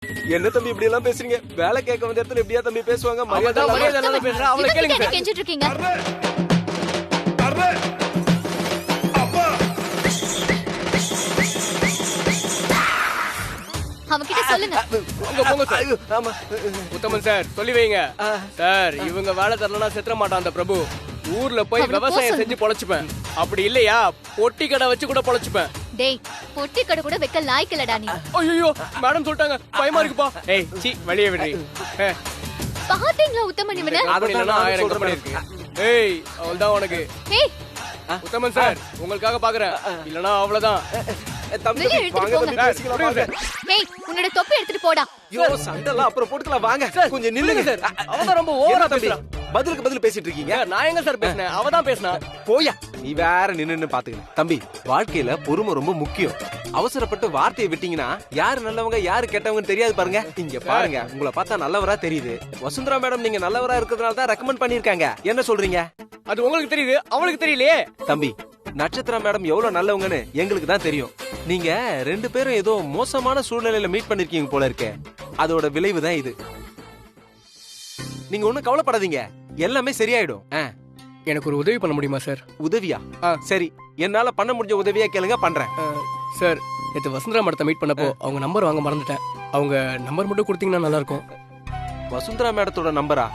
என்ன தம்பி இப்படி எல்லாம் பேசுறீங்க? வேலை கேட்க வந்த இடத்துல எப்படியா தம்பி பேசுவாங்க? மரியாதை இல்லாம பேசுறா. அவளை கேளுங்க சார். கெஞ்சிட்டு இருக்கீங்க. அவன்கிட்ட சொல்லுங்க. போங்க சார். ஆமா. உத்தமன் சார் சொல்லி வைங்க சார். இவங்க வேலை தரலனா செத்துற மாட்டான் அந்த பிரபு. ஊர்ல போய் அவனை விவசாயம் போக செஞ்சு பொழைச்சுப்பேன். அப்படி இல்லையா பொட்டி கடை வச்சு கூட பொழைச்சுப்பேன். டேய், பொட்டி கடை கூட வைக்க லாய்க்கலடா நீ. ஐயோ மேடம் சொல்லிட்டாங்க, பயமா இருக்குப்பா. ஏய் சீ வெளியே விடுறி. பாத்தீங்களா உத்தமன் இவனை? அப்படி இல்லைன்னா 1000 கம்பெனி இருக்கு. ஏய் அவள்தான் உனக்கு. ஏய், உத்தமன் சார் உங்களுக்காக பாக்குறேன். இல்லனா அவ்வளவுதான். தம்பி வெளியே எடுத்துட்டு வாங்க போங்க. தம்பி பேசிக்கலாம் வாங்க. ஏய், உன்னோட தொப்பி எடுத்துட்டு போடா. ஐயோ சண்டெல்லாம் அப்புறம் போட்டுக்கலாம் வாங்க. கொஞ்சம் நில்லுங்க சார். அவதான் ரொம்ப ஓவரா பேசுறா. பதிலுக்கு பதில் பேசிட்டு இருக்கீங்க. நான் எங்க சார் பேசினேன்? அவதான் பேசினா. போயா நீ வேற நின்னு பாத்துக்க. தம்பி வாழ்க்கையில பொறுமை ரொம்ப முக்கியம். அவசரப்பட்டு வார்த்தையை விட்டீங்கன்னா யாரு நல்லவங்க யாரு கெட்டவங்கன்னு தெரியாது பாருங்க. இங்க பாருங்க, உங்களை பார்த்தா நல்லவரா தெரியுது. வசுந்தரா மேடம் நீங்க நல்லவரா இருக்கிறதுனால தான் ரெக்கமெண்ட் பண்ணிருக்காங்க. என்ன சொல்றீங்க? அது உங்களுக்கு தெரியுது, அவளுக்கு தெரியலையே. தம்பி நட்சத்திரா மேடம் எவ்வளவு நல்லவங்கன்னு எங்களுக்கு தான் தெரியும். நீங்க 2 பேரும் ஏதோ மோசமான சூழ்நிலையில மீட் பண்ணிருக்கீங்க போல இருக்கே. அதோட விளைவு தான் இது. நீங்க ஒண்ணும் கவலைப்படாதீங்க, எல்லாமே சரியாயிடும். எனக்கு ஒரு உதவி பண்ண முடியுமா சார்? உதவியா? சரி, என்னால பண்ண முடிஞ்ச உதவியா கேளுங்க, பண்றேன். சார் நேற்று வசுந்தரா மேடத்தை மீட் பண்ணப்போ அவங்க நம்பர் வாங்க மறந்துட்டேன். அவங்க நம்பர் மட்டும் கொடுத்தீங்கன்னா நல்லா இருக்கும். வசுந்தரா மேடத்தோட நம்பரா?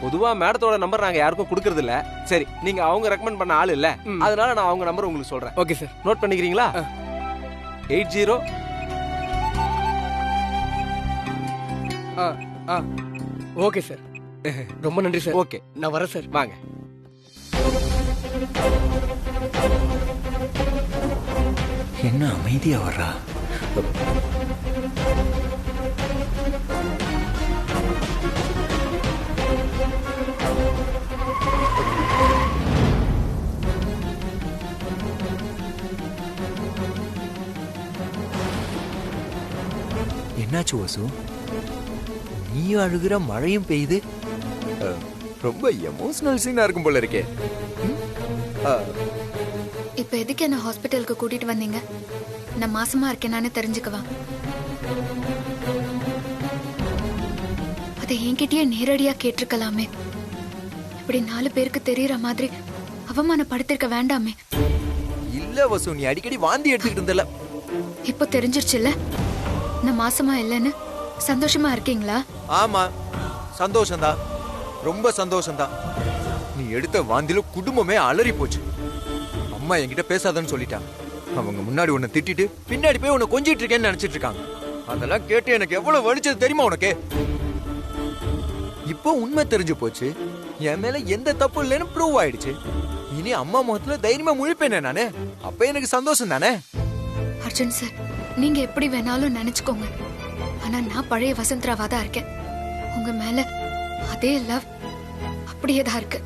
பொதுவா மேடத்தோட நம்பர் நாங்க யாருக்கும் கொடுக்கறது இல்ல. சரி, நீங்க அவங்க ரெக்கமெண்ட் பண்ண ஆள் இல்ல, அதனால நான் அவங்க நம்பர் உங்களுக்கு சொல்றேன். Okay sir. நோட் பண்ணிக்கிறீங்களா? 80. Okay sir. ரொம்ப நன்றி சார். ஓகே, நான் வரேன் சார். வாங்க. என்ன அமைதியா வர்றா? என்னாச்சு வசு? நீயும் அழுகிற, மழையும் பெய்யுது. ரொம்ப எமோஷனல் சீனா இருக்கும் போல இருக்கே. இப்ப எதுக்கு என்ன ஹாஸ்பிட்டலுக்கு கூட்டிட்டு வந்தீங்க? நான் மாசமா இருக்கேனான்னு தெரிஞ்சுக்கவா? அதை என்கிட்டயே நேரடியா கேட்டிருக்கலாமே. இப்படி 4 பேருக்கு தெரியற மாதிரி அவமானப்படுத்திருக்க வேண்டாமே. இல்ல வசு, நீ அடிக்கடி வாந்தி எடுத்துக்கிட்டு இருந்தல. இப்போ தெரிஞ்சிருச்சுல்ல நான் மாசமா இல்லைன்னு. சந்தோஷமா இருக்கீங்களா? ஆமா, சந்தோஷம்தான், ரொம்ப சந்தோஷம்தான். நீ எடுத்த வாந்தில குடும்பமே அலறி போச்சு. அம்மா என்கிட்ட பேசாதன்னு சொல்லிட்டாங்க. அவங்க முன்னாடி உன்னை திட்டிட்டு பின்னாடி போய் உன்னை கொஞ்சிட்டு இருக்கேன்னு நினைச்சிட்டு இருக்காங்க. அதெல்லாம் கேட்டு எனக்கு எவ்வளவு வலிச்சது தெரியுமா உனக்கு? இப்போ உண்மை தெரிஞ்சு போச்சு. என் மேல எந்த தப்பு இல்லைன்னு ப்ரூவ் ஆயிடுச்சு. இனி அம்மா முகத்துல தைரியமா முழிப்பேனே நானு. அப்ப எனக்கு சந்தோஷம் தானே. அர்ஜுன் சார், நீங்க எப்படி வேணாலும் நினைச்சுக்கோங்க. ஆனா நான் பழைய வசந்தராவா தான் இருக்கேன். உங்க மேல அதே லவ் அப்படியே தான் இருக்கு.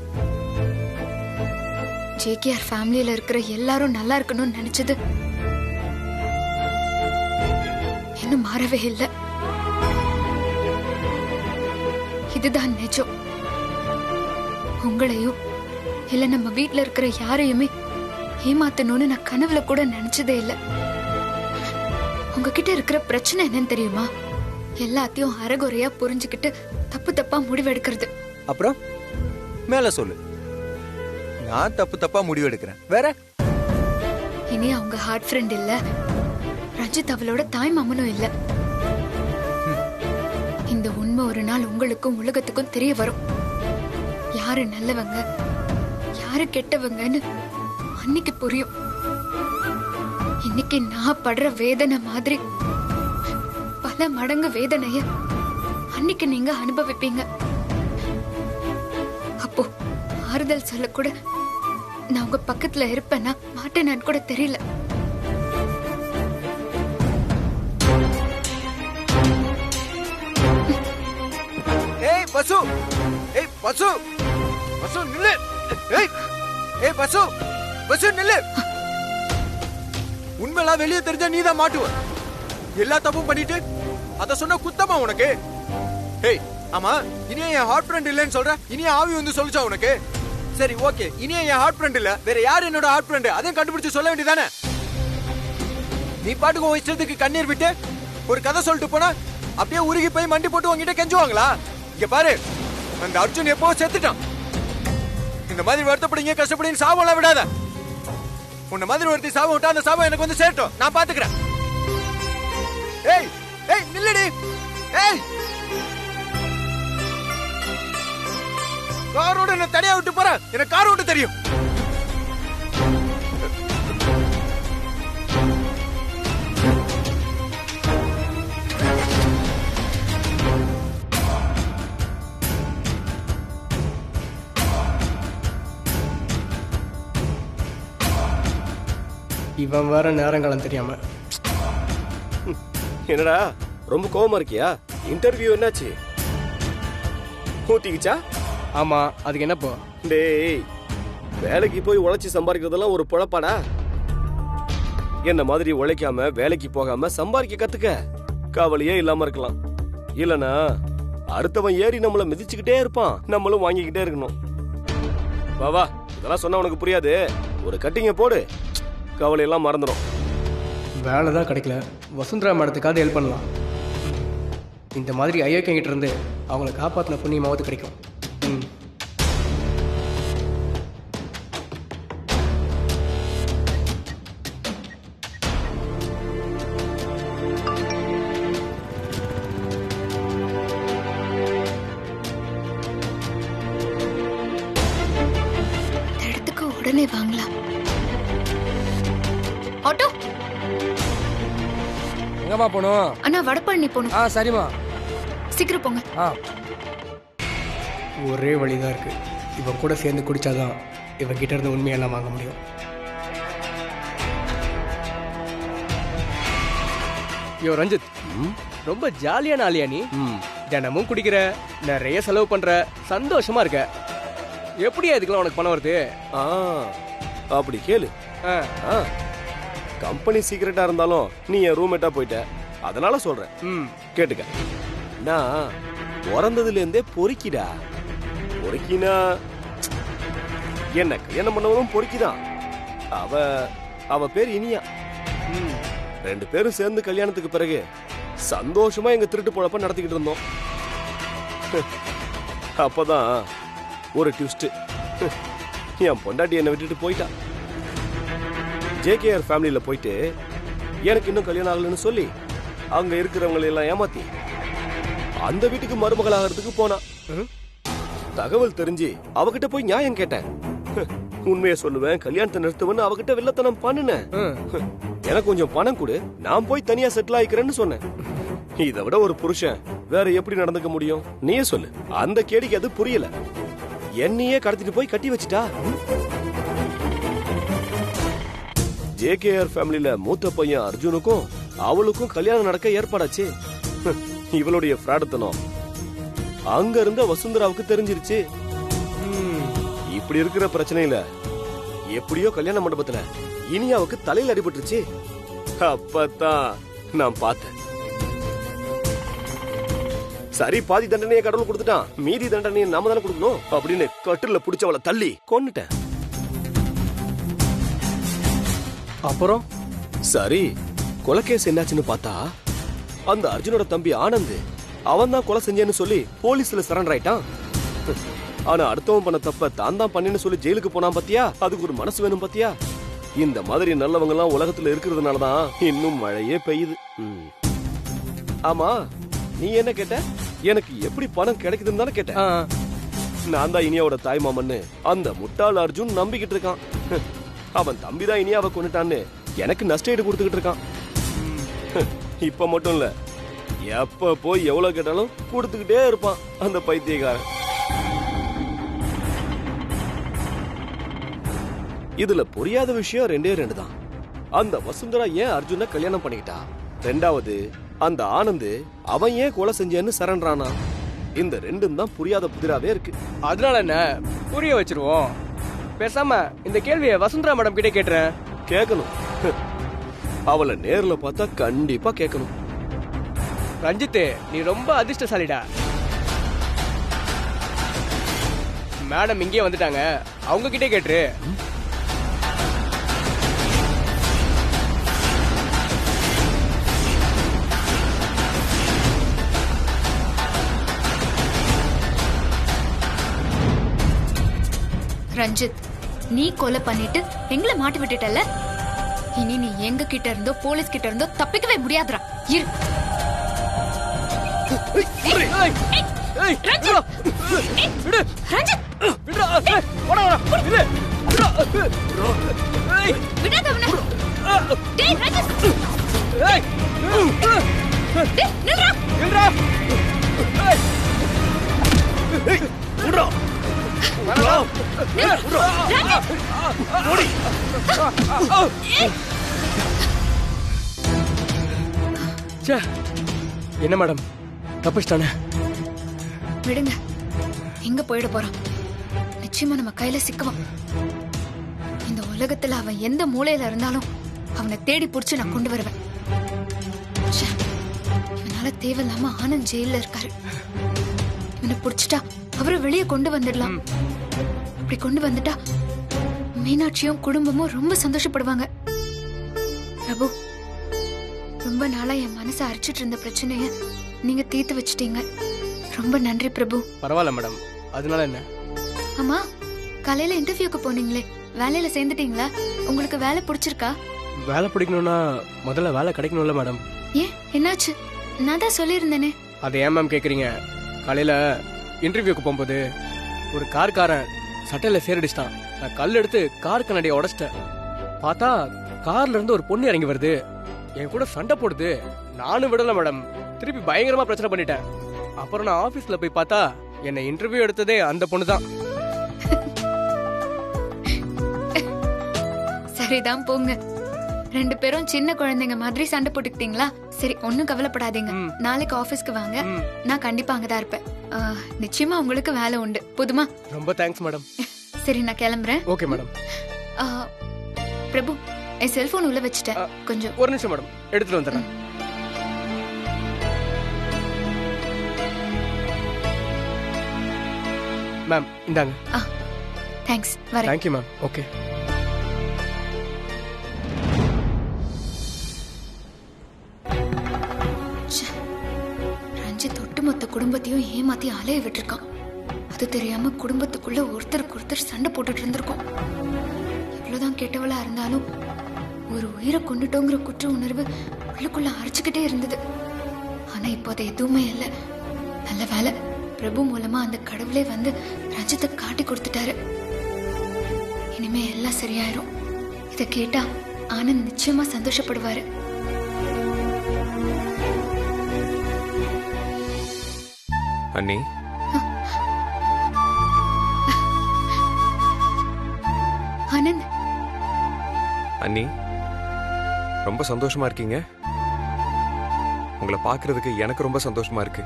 ஜேகேஆர் ஃபேமிலியில இருக்கிற எல்லாரும் நல்லா இருக்கணும்னு நினைச்சது இன்னும் மாறவே இல்லை. இதுதான் நிஜம். உங்களையும் இல்ல நம்ம வீட்டுல இருக்கிற யாரையுமே ஏமாத்தணும்னு நான் கனவுல கூட நினைச்சதே இல்லை. உங்ககிட்ட இருக்கிற பிரச்சனை என்னன்னு தெரியுமா? எல்லாத்தையும் அரைகுறையா புரிஞ்சுக்கிட்டு தப்பு தப்பா முடிவெடுக்கிறது. அப்புறம் மேல சொல்லு. நான் தப்பு தப்பா முடிவு எடுக்கிறேன், வேற? இனி அவங்க ஹார்ட் ஃப்ரெண்ட் இல்ல, ரஞ்சித் அவளோட தாய் மாமனும் இல்ல. இந்த உண்மை ஒரு நாள் உங்களுக்கும் உலகத்துக்கும் தெரிய வரும். யாரு நல்லவங்க யாரு கெட்டவங்கன்னு அன்னைக்கு புரியும். இன்னைக்கு நான் படுற வேதனை மாதிரி பல மடங்கு வேதனைய அன்னைக்கு நீங்க அனுபவிப்பீங்க. அப்போ ஆறுதல் சொல்ல கூட நான் உங்க பக்கத்துல இருப்பேன்னா மாட்டேன்னு கூட தெரியல. ஏய் பசு, ஏய் பசு, பசு நில்லு. ஏய் ஏய் பசு, பசு நில்லு. உண்மைலாம் வெளியே தெரிஞ்சா நீதான் மாட்டுவ. எல்லா தப்பும் பண்ணிட்டு அத சொன்ன குத்தமா உனக்கு? ஏய் ஆமா, இனியே என் ஹார்ட் ஃப்ரெண்ட் இல்லன்னு சொல்ற. இனியே ஆவி வந்து சொல்லுச்சா உனக்கு? சரி ஓகே, இனியே என் ஹார்ட் ஃப்ரெண்ட் இல்ல, வேற யார் என்னோட ஹார்ட் ஃப்ரெண்ட்? அதையும் கண்டுபிடிச்சு சொல்ல வேண்டியதானே. நீ பாட்டுக்கு உன் இஷ்டத்துக்கு கண்ணீர் விட்டு ஒரு கதை சொல்லிட்டு போனா அப்படியே உருகி போய் மண்டி போட்டு உங்ககிட்ட கெஞ்சுவாங்களா? இங்க பாரு, அந்த அர்ஜுன் எப்போ செத்துட்டான். இந்த மாதிரி வருத்தப்படுங்க கஷ்டப்படுங்க சாபம்லாம் விடாத. உன்ன மாதிரி ஒருத்தி சாபம் விட்டா அந்த சாபம் எனக்கு வந்து சேரட்டும், நான் பாத்துக்கிறேன். ஏய் ஏய் நில்லடி. ஏய் காரோட என்ன தனியா விட்டு போற? எனக்கு கார் ஓட்ட தெரியும். இவன் வேற நேரங்காலம் தெரியாம. என்னடா ரொம்ப கோவமா இருக்கியா? இன்டர்வியூ என்னாச்சு? ஊத்திக்கிச்சா? ஆமா, அதுக்கு என்னப்போ? டேய், வேலைக்கு போய் உழைச்சி சம்பாதிக்கிறதெல்லாம் ஒரு பொழப்பாடா? என்ன மாதிரி உழைக்காம வேலைக்கு போகாம சம்பாதிக்க கத்துக்க. கவலையே இல்லாம இருக்கலாம். இல்லனா அடுத்தவன் ஏறி நம்மள மிதிச்சுக்கிட்டே இருப்பான், நம்மளும் வாங்கிக்கிட்டே இருக்கணும். வா வா, இதெல்லாம் சொன்னா உனக்கு புரியாது. ஒரு கட்டிங்க போடு, கவலையெல்லாம் மறந்துடும். வேலை தான் கிடைக்கல, வசுந்தரா மேடத்துக்காவது ஹெல்ப் பண்ணலாம். இந்த மாதிரி ஐயோக்கியங்கிட்ட இருந்து அவங்கள காப்பாற்றின புண்ணியமாவது கிடைக்கும். ம். இந்த இடத்துக்கு உடனே வாங்கலாம். ஆட்டோ எங்கம்மா போகணும்? அண்ணா வடபழனி போகணும். சரிம்மா. சீக்கிரம் போங்க. ஒரே வழிதான் இருக்கு, இவன் கூட சேர்ந்து குடிச்சாதான் இவன் கிட்ட இருந்து உண்மையெல்லாம் வாங்க முடியும். யோ ரஞ்சித், ரொம்ப ஜாலியான ஆளியா நீ. தினமும் குடிக்கிற, நிறைய செலவு பண்ற, சந்தோஷமா இருக்க. எப்படியா இதுக்கெல்லாம் உனக்கு பணம் வருது? அப்படி கேளு. கம்பெனி சீக்கிரட்டா இருந்தாலும் நீ என் ரூம்மேட்டா போயிட்ட, அதனால சொல்றேன். கேட்டுக்க. நான் பிறந்ததுல இருந்தே பொறுக்கிடா. பொறுக்கினா என்ன கல்யாணம் பண்ணவனும் பொறுக்கிதான். அவ பேர் இனியா. 2 பேரும் சேர்ந்து கல்யாணத்துக்கு பிறகு சந்தோஷமா எங்க திருட்டு பொழப்ப நடத்திக்கிட்டு இருந்தோம். அப்பதான் ஒரு ட்விஸ்ட். என் பொண்டாட்டி என்னை விட்டுட்டு போயிட்டா. ஜேகேஆர் ஃபேமிலியில போயிட்டு எனக்கு இன்னும் கல்யாணம் ஆகலன்னு சொல்லி அங்க இருக்கிறவங்களை எல்லாம் ஏமாத்தி அந்த வீட்டுக்கு மருமகள் ஆகிறதுக்கு போனா. தகவல் தெரிஞ்சு அவகிட்ட போய் நியாயம் கேட்டேன். உண்மையை சொல்லுவேன், கல்யாணத்தை நிறுத்துவேன்னு அவகிட்ட வில்லத்தனம் பண்ணுனேன். எனக்கு கொஞ்சம் பணம் கொடு, நான் போய் தனியா செட்டில் ஆயிக்கிறேன்னு சொன்னேன். இதை விட ஒரு புருஷன் வேற எப்படி நடந்துக்க முடியும்? நீயே சொல்லு. அந்த கேடிக்கு அது புரியல. என்னையே கடத்திட்டு போய் கட்டி வச்சிட்டா. ஜேகேஆர் ஃபேமிலில மூத்த பையன் அர்ஜுனுக்கும் அவளுக்கும் கல்யாணம் நடக்க ஏற்பாடாச்சு. இவளுடைய பிராடத்தனம் அங்க இருந்த வசுந்தராவுக்கு தெரிஞ்சிருச்சு. இப்படி இருக்கிற பிரச்சனையில எப்படியோ கல்யாண மண்டபத்துல இனியாவுக்கு தலையில அடிபட்டுருச்சு. அப்பதான் நான் பார்த்தேன். சரி, பாதி தண்டனையை கடவுள் கொடுத்துட்டான், மீதி தண்டனையை நாம தானே கொடுக்கணும் அப்படின்னு கட்டில புடிச்சவளை தள்ளி கொன்னுட்டேன். அப்புறம் சரி, கொலைகேஸ் என்னாச்சுன்னு பார்த்தா அந்த அர்ஜுனோட தம்பி ஆனந்த் அவன் தான் கொலை செஞ்சேன்னு சொல்லி போலீஸ்ல சரண்டர் ஆயிட்டான். ஆனா அடுத்தவன் பண்ண தப்ப தான் தான் பண்ணின்னு சொல்லி ஜெயிலுக்கு போனான் பாத்தியா? அதுக்கு ஒரு மனசு வேணும் பாத்தியா? இந்த மாதிரி நல்லவங்க எல்லாம் உலகத்துல இருக்கிறதுனாலதான் இன்னும் மழையே பெய்யுது. ஆமா, நீ என்ன கேட்ட? எனக்கு எப்படி பணம் கிடைக்குதுன்னு தானே கேட்ட. நான் தான் இனியாவோட தாய் மாமன்னு அந்த முட்டாள் அர்ஜுன் நம்பிக்கிட்டு இருக்கான். அவன் தம்பிதான் இனியாவை கொண்டுட்டான்னு எனக்கு நஷ்டஈடு கொடுத்துக்கிட்டு இருக்கான். இப்ப மட்டும் இல்ல, எப்ப போய் எவ்வளவு கேட்டாலும் கொடுத்துக்கிட்டே இருப்பான் அந்த பைத்தியக்காரன். இதுல புரியாத விஷயம் 2 தான். அந்த வசுந்தரா ஏன் அர்ஜுன கல்யாணம் பண்ணிக்கிட்டா? 2வது, அந்த ஆனந்த் அவன் ஏன் கொலை செஞ்சேன்னு சரண்டரானா? இந்த 2ம் தான் புரியாத புதிராவே இருக்கு. அதனால என்ன, புரிய வச்சிருவோம். பேசாம இந்த கேள்வியை வசுந்தரா மேடம் கிட்ட கேட்டுறேன். கேட்கணும். அவளை நேர்ல பார்த்தா கண்டிப்பா கேட்கணும். ரஞ்சித், நீ ரொம்ப அதிர்ஷ்டசாலிடா. மேடம் இங்கே வந்துட்டாங்க, அவங்க கிட்டே கேட்டுரு. ரஞ்சித், நீ கொலை பண்ணிட்டு எங்களை மாட்டி விட்டுட்டல. இனி நீ எங்க கிட்ட இருந்தோ போலீஸ் கிட்ட இருந்தோ தப்பிக்கவே முடியாதுடா. இரு. ரஞ்சித்! விடாத அவனை. டேய் ரஞ்சித்! டேய், நில்றா. என்ன மேடம் தப்பிச்சிட்டானே? விடுங்க, எங்க போயிட போறான்? நிச்சயமா நம்ம கையில சிக்குவான். இந்த உலகத்துல அவன் எந்த மூலையில இருந்தாலும் அவனை தேடி புடிச்சு நான் கொண்டு வருவேன். ச்சே, இவனால தேவையில்லாம ஆனந்த் ஜெயில இருக்காரு. இவனை புடிச்சிட்டா அவரை வெளியே கொண்டு வந்துடலாம். அப்படி கொண்டு வந்துட்டா மீனாட்சியும் குடும்பமும் ரொம்ப சந்தோஷப்படுவாங்க. பிரபு, ரொம்ப நாளா என் மனசை அரிச்சிட்டு இருந்த பிரச்சனைய நீங்க தீர்த்து வச்சிட்டீங்க. ரொம்ப நன்றி பிரபு. பரவாயில்ல மேடம், அதனால என்ன? ஆமா, காலையில இன்டர்வியூக்கு போனீங்களே, வேலையில சேர்ந்துட்டீங்களா? உங்களுக்கு வேலை பிடிச்சிருக்கா? வேலை பிடிக்கணும்னா முதல்ல வேலை கிடைக்கணும்ல மேடம். ஏன், என்னாச்சு? நான் தான் சொல்லியிருந்தேனே. அதை ஏன் மேம் கேக்குறீங்க? காலையில இன்டர்வியூக்கு போகும்போது ஒரு கார்காரன் சட்டையில சேரடிச்சிட்டான். நான் கல் எடுத்து கார் கண்ணாடியை உடைச்சிட்டேன். பார்த்தா கார்ல இருந்து ஒரு பொண்ணு இறங்கி வருது, என் கூட சண்டை போடுது. நானும் விடல மேடம், திருப்பி பயங்கரமா பிரச்சனை பண்ணிட்டேன். அப்புறம் நான் ஆபீஸ்ல போய் பார்த்தா என்னை இன்டர்வியூ எடுத்ததே அந்த பொண்ணு தான். சரிதான் போங்க. ரெண்டு பேரும் சின்ன குழந்தைங்க மாதிரி சண்டை போட்டுக்கிட்டீங்களா? சரி, ஒன்னும் கவலைப்படாதீங்க. நாளைக்கு ஆபீஸ்க்கு வாங்க, நான் கண்டிப்பா அங்கதான் இருப்பேன். நிச்சயமா உங்களுக்கு வேலை உண்டு. போதுமா? ரொம்ப தேங்க்ஸ் மேடம். சரி, நான் கிளம்புறேன். Okay madam. பிரபு, என் செல்போன் உள்ள வச்சுட்டேன், கொஞ்சம் ஒரு நிமிஷம் மேடம், எடுத்துட்டு வந்துடுறேன். மேம் இந்தாங்க. தேங்க்ஸ், வரேன். Thank you ma'am. ஓகே. ரஞ்சித் ஒட்டுமொத்த குடும்பத்தையும் ஏமாத்தி அலைய விட்டுருக்கான். அது தெரியாம குடும்பத்துக்குள்ள ஒருத்தருக்கு ஒருத்தர் சண்டை போட்டுட்டு இருந்திருக்கோம். எவ்வளவுதான் கெட்டவளா இருந்தாலும் ஒரு உயிரை கொண்டுட்டோங்கிற குற்ற உணர்வு உள்ளுக்குள்ள அரைச்சுக்கிட்டே இருந்தது. ஆனா இப்போ அது எதுவுமே இல்லை. நல்ல வேலை, பிரபு மூலமா அந்த கடவுளே வந்து ரஞ்சித்தை காட்டி கொடுத்துட்டாரு. இனிமே எல்லாம் சரியாயிரும். இத கேட்டா ஆனந்த் நிச்சயமா சந்தோஷப்படுவாரு. அண்ணி, ஆனந்த். அண்ணி, ரொம்ப சந்தோஷமா இருக்கீங்க. உங்களை பாக்குறதுக்கு எனக்கு ரொம்ப சந்தோஷமா இருக்கு.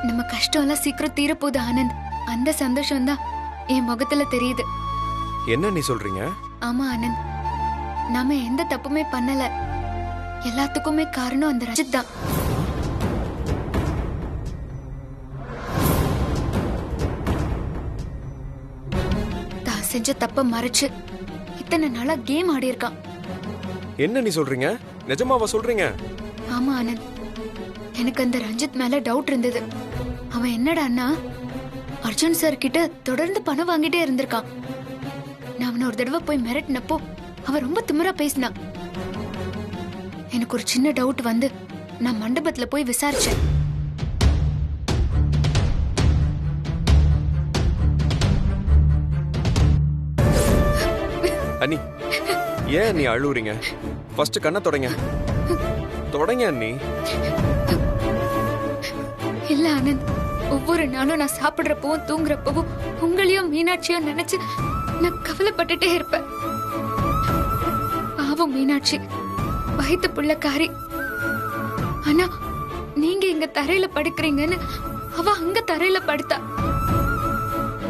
நம்ம கஷ்டம் எல்லாம் சீக்கிரம் தீரப்போகுது ஆனந்த். அந்த சந்தோஷம் தான் என் முகத்துல தெரியுது. என்ன நீ சொல்றீங்க? ஆமா ஆனந்த், நாம எந்த தப்புமே பண்ணல. எல்லாத்துக்குமே காரணம் அந்த ரஞ்சித் தான். தான் செஞ்ச தப்ப மறைச்சு இத்தனை நாளா கேம் ஆடி இருக்கான். என்ன நீ சொல்றீங்க? நிஜமாவா சொல்றீங்க? ஆமா ஆனந்த், எனக்கு அந்த ரஞ்சித் மேல டவுட் இருந்தது. அவன் என்னடான்னா அர்ஜுன் சார் கிட்ட தொடர்ந்து பணம் வாங்கிட்டே இருந்திருக்கான். நான் அவனை ஒரு தடவை போய் மிரட்டினப்போ அவன் ரொம்ப திமிரா பேசினான். எனக்கு ஒரு சின்ன டவுட் வந்து நான் மண்டபத்துல போய் விசாரிச்சேன். அண்ணி, ஏன் நீ அழுவுறீங்க? ஃபர்ஸ்ட் கண்ணை தொடங்க. தொடங்க அண்ணி. இல்ல ஆனந்த், ஒவ்வொரு நாளும் நான் சாப்பிடுறப்பவும் தூங்குறப்பவும் உங்களையும் மீனாட்சியும் நினைச்சு நான் கவலைப்பட்டுட்டே இருப்பேன். பாவம் மீனாட்சி, வயித்து புள்ளக்காரி. ஆனா நீங்க இங்க தரையில படுக்கிறீங்கன்னு அவ அங்க தரையில படுத்தா.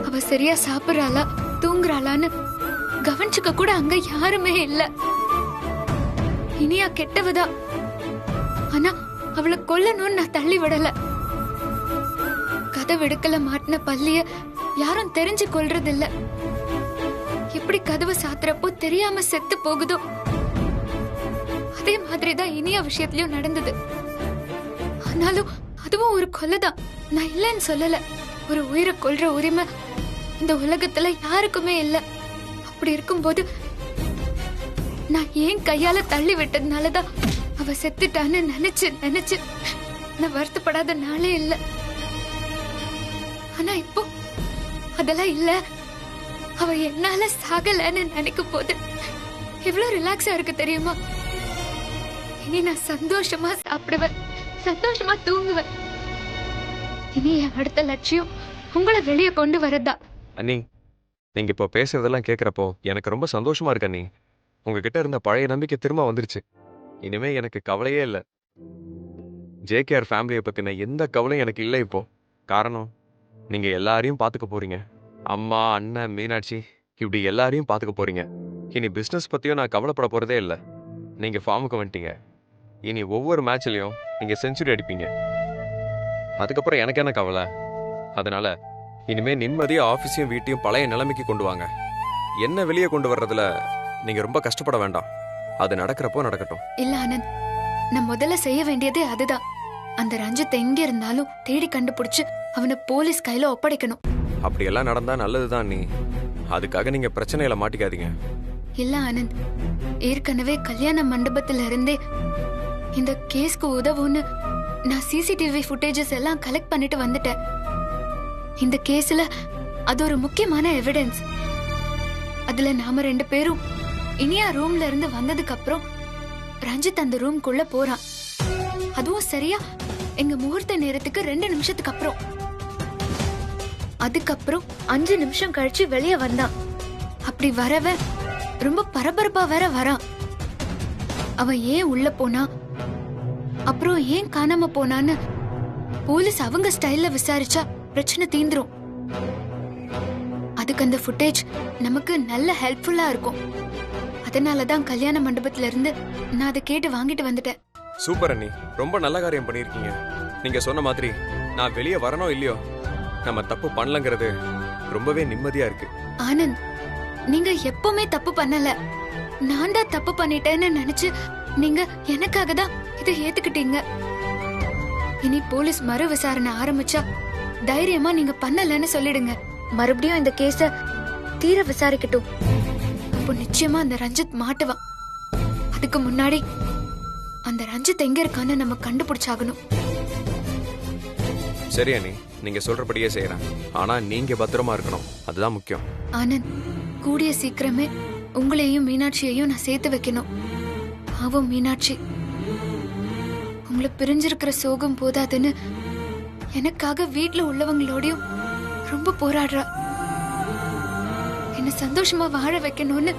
அவ சரியா சாப்பிடறாளா தூங்குறாளான்னு கவனிச்சுக்க கூட அங்க யாருமே இல்ல. இனியா கெட்டவதா, ஆனா அவளை கொல்லணும்னு நான் தள்ளி விடல. கதவு எடுக்கல மாட்டின பள்ளிய யாரும் தெரிஞ்சு கொள்றது இல்ல. எப்படி கதவை சாத்துறப்போ தெரியாம செத்து போகுதோ அதே மாதிரிதான் இனியா விஷயத்திலயும் நடந்தது. ஆனாலும் அதுவும் ஒரு கொலைதான், நான் இல்லைன்னு சொல்லல. ஒரு உயிரை கொல்ற உரிமை இந்த உலகத்துல யாருக்குமே இல்ல. அப்படி இருக்கும்போது நான் ஏன் கையால தள்ளி விட்டதுனாலதான் அவ செத்துட்டான்னு நினைச்சு நினைச்சு நான் வருத்தப்படாத நாளே இல்ல. ஆனா இப்போ அதெல்லாம் இல்ல. அவ என்னால சாகலன்னு நினைக்கும் போது எவ்வளவு ரிலாக்ஸா இருக்கு தெரியுமா? இனி நான் சந்தோஷமா சாப்பிடுவேன், சந்தோஷமா தூங்குவேன். இனி என் அடுத்த லட்சியம் உங்களை வெளியே கொண்டு வரதா. அண்ணி, நீங்க இப்போ பேசுறதெல்லாம் கேட்குறப்போ எனக்கு ரொம்ப சந்தோஷமா இருக்கு அண்ணி. உங்ககிட்ட இருந்த பழைய நம்பிக்கை திரும்ப வந்துருச்சு. இனிமே எனக்கு கவலையே இல்லை. ஜேகேஆர் ஃபேமிலியை பத்தின எந்த கவலையும் எனக்கு இல்லை இப்போ. காரணம், நீங்க எல்லாரையும் பார்த்துக்க போறீங்க. அம்மா, அண்ணன், மீனாட்சி, இப்படி எல்லாரையும் பார்த்துக்க போறீங்க. இனி பிஸ்னஸ் பத்தியும் நான் கவலைப்பட போறதே இல்லை. நீங்க ஃபார்முக்கு வந்துட்டீங்க. இனி ஒவ்வொரு மேட்ச்லயும் நீங்க செஞ்சுரி அடிப்பீங்க. அதுக்கப்புறம் எனக்கு என்ன கவலை? அதனால இனிமே நிம்மதியா ஆஃபீஸையும் வீட்டையும் பழைய நிலைமைக்கு கொண்டு வாங்க. என்ன வெளியே கொண்டு வர்றதுல நீங்க ரொம்ப கஷ்டப்பட வேண்டாம். அது நடக்கிறப்போ நடக்கட்டும். இல்ல ஆனந்த், நான் முதல்ல செய்ய வேண்டியதே அதுதான். அந்த ரஞ்சித் எங்க இருந்தாலும் தேடி கண்டுபிடிச்சு அவனை போலீஸ் கையில ஒப்படைக்கணும். அப்படியெல்லாம் நடந்தா நல்லதுதான் நீ. அதுக்காக நீங்க பிரச்சனையில மாட்டிக்காதீங்க. இல்ல ஆனந்த், ஏற்கனவே கல்யாண மண்டபத்துல இருந்தே இந்த கேஸ்க்கு உதவுன்னு நான் சிசிடிவி ஃபுட்டேஜஸ் எல்லாம் கலெக்ட் பண்ணிட்டு வந்துட்டேன். இந்த கேஸ்ல அது ஒரு முக்கியமான எவிடன்ஸ். அதுல நாம 2 பேரும் இனியா ரூம்ல இருந்து வந்ததுக்கு அப்புறம் ரஞ்சித் அந்த ரூம்குள்ள போறான். அதுவும் சரியா எங்க முகூர்த்த நேரத்துக்கு 2 நிமிஷத்துக்கு அப்புறம். அதுக்கப்புறம் 5 நிமிஷம் கழிச்சு வெளியே வந்தான். அப்படி வரவ ரொம்ப பரபரப்பா வேற வரான். அவன் ஏன் உள்ள போனா, அப்புறம் ஏன் காணாம போனான்னு போலீஸ் அவங்க ஸ்டைல்ல விசாரிச்சா பிரச்சனை தீந்துரும். அதுக்கு அந்த ஃபுட்டேஜ் நமக்கு நல்ல ஹெல்ப்ஃபுல்லா இருக்கும். அதனாலதான் கல்யாண மண்டபத்துல இருந்து நான் அதை கேட்டு வாங்கிட்டு வந்துட்டேன். சூப்பர் அண்ணி, ரொம்ப நல்ல காரியம் பண்ணியிருக்கீங்க. நீங்க சொன்ன மாதிரி நான் வெளியே வரணும் இல்லையோ, நம்ம தப்பு பண்ணலங்கிறது ரொம்பவே நிம்மதியா இருக்கு. ஆனந்த், நீங்க எப்பவுமே தப்பு பண்ணல. நான் தான் தப்பு பண்ணிட்டேன்னு நினைச்சு நீங்க எனக்காக தான் இதை ஏத்துக்கிட்டீங்க. இனி போலீஸ் மறு விசாரணை ஆரம்பிச்சா தைரியமா நீங்க பண்ணலன்னு சொல்லிடுங்க. மறுபடியும் இந்த கேஸ தீர விசாரிக்கட்டும். அப்போ நிச்சயமா அந்த ரஞ்சித் மாட்டுவான். அதுக்கு முன்னாடி அந்த ரஞ்சித் எங்க இருக்கான்னு நம்ம கண்டுபிடிச்சாகணும். சரி அண்ணி, நீங்க சொல்றபடியே செய்யறேன். ஆனா நீங்க பத்திரமா இருக்கணும், அதுதான் முக்கியம். ஆனந்த், கூடிய சீக்கிரமே உங்களையும் மீனாட்சியையும் நான் சேர்த்து வைக்கணும். பாவம் மீனாட்சி, உங்களை பிரிஞ்சிருக்கிற சோகம் போதாதுன்னு எனக்காக வீட்டுல உள்ளவங்களோடையும் ரொம்ப போராடுறா. என்ன சந்தோஷமா வாழ வைக்கணும்னு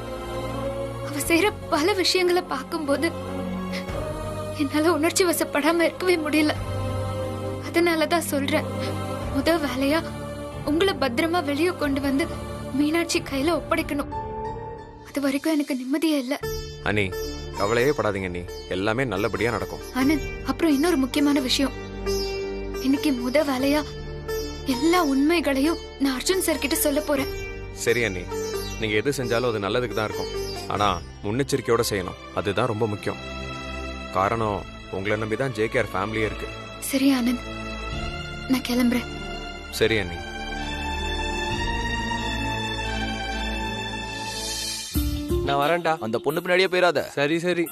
அவ செய்யற பல விஷயங்களை பார்க்கும்போது என்னால உணர்ச்சி வசப்படாம இருக்கவே முடியல. அதனாலதான் சொல்றேன், முத வேலையா உங்களை பத்திரமா வெளியே கொண்டு வந்து மீனாட்சி கையில ஒப்படைக்கணும். அது வரைக்கும் எனக்கு நிம்மதியே இல்ல. அண்ணி, கவலையே படாதீங்க அண்ணி, எல்லாமே நல்லபடியா நடக்கும். ஆனந்த், அப்புறம் இன்னொரு முக்கியமான விஷயம். இன்னைக்கு முத வேலையா எல்லா உண்மைகளையும் நான் அர்ஜுன் சார் கிட்ட சொல்ல போறேன். சரி அண்ணி, நீங்க எது செஞ்சாலும் அது நல்லதுக்கு தான் இருக்கும். ஆனா முன்னெச்சரிக்கையோட செய்யணும், அதுதான் ரொம்ப முக்கியம். காரணம், உங்களை நம்பி தான் ஜேகேஆர் ஃபேமிலியே இருக்கு. சரி ஆனந்த், நான் கிளம்புறேன். சரி அண்ணி. நான் வரேன்டா. அந்த பொண்ணு பின்னாடியே போயிடாத. சரி சரி.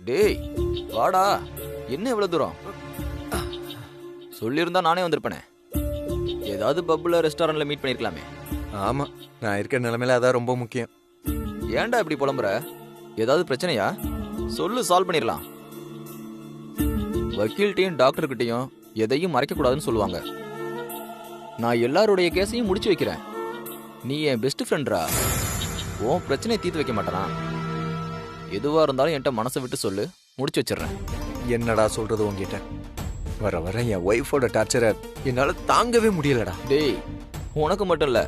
டேய் வாடா, என்ன இவ்வளவு தூரம்? சொல்லியிருந்தா நானே வந்திருப்பேனே. ஏதாவது பப்ல ரெஸ்டாரண்ட்ல மீட் பண்ணிருக்கலாமே. ஆமா, நான் இருக்கிற நிலைமையில அதான் ரொம்ப முக்கியம். ஏன்டா இப்படி புலம்புற? ஏதாவது பிரச்சனையா? சொல்லு, சால்வ் பண்ணிடலாம். வக்கீல்கிட்டையும் டாக்டர்கிட்டையும் எதையும் மறைக்க கூடாதுன்னு சொல்லுவாங்க. நான் எல்லாருடைய கேஸையும் முடிச்சு வைக்கிறேன். நீ என் பெஸ்ட் ஃப்ரெண்ட்ரா. உன் பிரச்சனையை தீர்த்து வைக்க மாட்டானா? எதுவா இருந்தாலும் என்கிட்ட மனசை விட்டு சொல்லு, முடிச்சு வச்சிடறேன். என்னடா சொல்றது உங்ககிட்ட? வர வர என் ஒய்ஃபோட டார்ச்சரை என்னால தாங்கவே முடியலடா. டேய், உனக்கு மட்டும் இல்ல,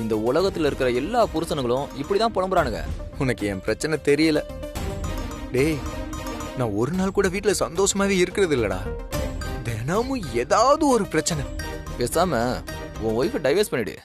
இந்த உலகத்துல இருக்கிற எல்லா புருஷனுங்களும் இப்படிதான் புலம்புறானுங்க. உனக்கு என் பிரச்சனை தெரியல. டேய், நான் ஒரு நாள் கூட வீட்டுல சந்தோஷமாவே இருக்கிறது இல்லடா. தினமும் ஏதாவது ஒரு பிரச்சனை. பேசாம உன் ஒய்ஃபை டைவர்ஸ் பண்ணிடு.